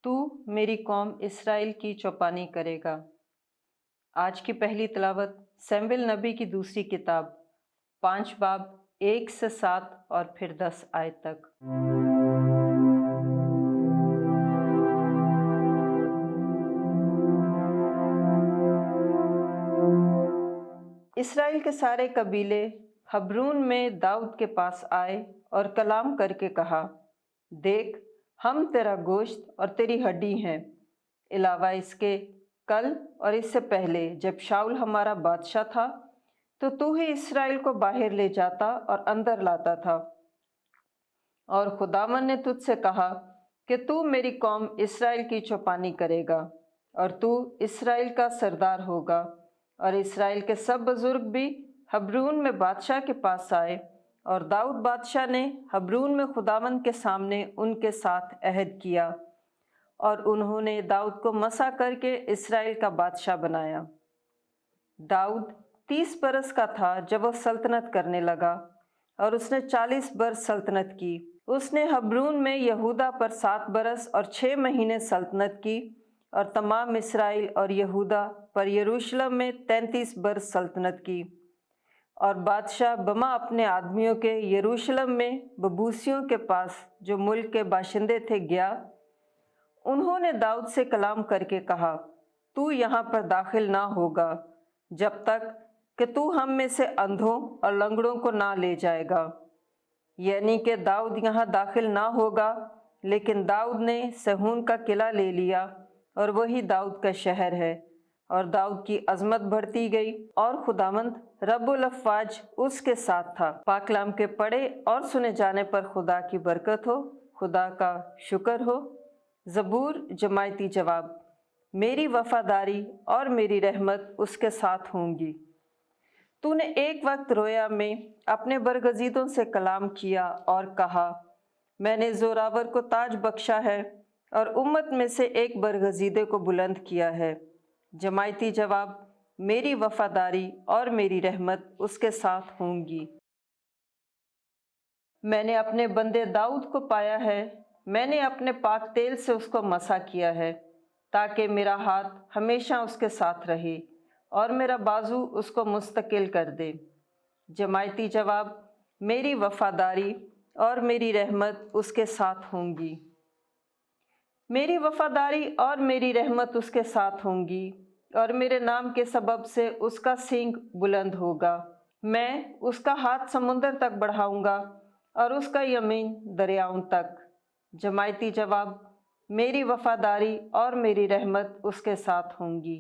تو میری قوم اسرائیل کی چوپانی کرے گا۔ آج کی پہلی تلاوت سیموئیل نبی کی دوسری کتاب 5 باب 1 سے 7 اور پھر 10 آیت تک۔ اسرائیل کے سارے قبیلے حبرون میں داؤد کے پاس آئے اور کلام کر کے کہا، دیکھ ہم تیرا گوشت اور تیری ہڈی ہیں، علاوہ اس کے کل اور اس سے پہلے جب شاؤل ہمارا بادشاہ تھا تو ہی اسرائیل کو باہر لے جاتا اور اندر لاتا تھا، اور خداوند نے تجھ سے کہا کہ تو میری قوم اسرائیل کی چوپانی کرے گا اور تو اسرائیل کا سردار ہوگا۔ اور اسرائیل کے سب بزرگ بھی حبرون میں بادشاہ کے پاس آئے، اور داؤد بادشاہ نے حبرون میں خداوند کے سامنے ان کے ساتھ عہد کیا، اور انہوں نے داؤد کو مسح کر کے اسرائیل کا بادشاہ بنایا۔ داؤد 30 برس کا تھا جب وہ سلطنت کرنے لگا، اور اس نے 40 برس سلطنت کی۔ اس نے حبرون میں یہودا پر 7 برس اور 6 مہینے سلطنت کی، اور تمام اسرائیل اور یہودا پر یروشلم میں 33 برس سلطنت کی۔ اور بادشاہ بما اپنے آدمیوں کے یروشلم میں ببوسیوں کے پاس جو ملک کے باشندے تھے گیا۔ انہوں نے داؤد سے کلام کر کے کہا، تو یہاں پر داخل نہ ہوگا جب تک کہ تو ہم میں سے اندھوں اور لنگڑوں کو نہ لے جائے گا۔ یعنی کہ داؤد یہاں داخل نہ ہوگا، لیکن داؤد نے صہیون کا قلعہ لے لیا، اور وہی داؤد کا شہر ہے۔ اور داؤد کی عظمت بڑھتی گئی، اور خداوند رب الافواج اس کے ساتھ تھا۔ پاک کلام کے پڑھے اور سنے جانے پر خدا کی برکت ہو، خدا کا شکر ہو۔ زبور جماعتی جواب: میری وفاداری اور میری رحمت اس کے ساتھ ہوں گی۔ تو نے ایک وقت رویا میں اپنے برگزیدوں سے کلام کیا اور کہا، میں نے زوراور کو تاج بخشا ہے اور امت میں سے ایک برگزیدے کو بلند کیا ہے۔ جماعتی جواب: میری وفاداری اور میری رحمت اس کے ساتھ ہوں گی۔ میں نے اپنے بندے داؤد کو پایا ہے، میں نے اپنے پاک تیل سے اس کو مسح کیا ہے، تاکہ میرا ہاتھ ہمیشہ اس کے ساتھ رہے اور میرا بازو اس کو مستقل کر دے۔ جماعتی جواب: میری وفاداری اور میری رحمت اس کے ساتھ ہوں گی۔ میری وفاداری اور میری رحمت اس کے ساتھ ہوں گی، اور میرے نام کے سبب سے اس کا سینگ بلند ہوگا۔ میں اس کا ہاتھ سمندر تک بڑھاؤں گا اور اس کا یمین دریاؤں تک۔ جماعتی جواب: میری وفاداری اور میری رحمت اس کے ساتھ ہوں گی۔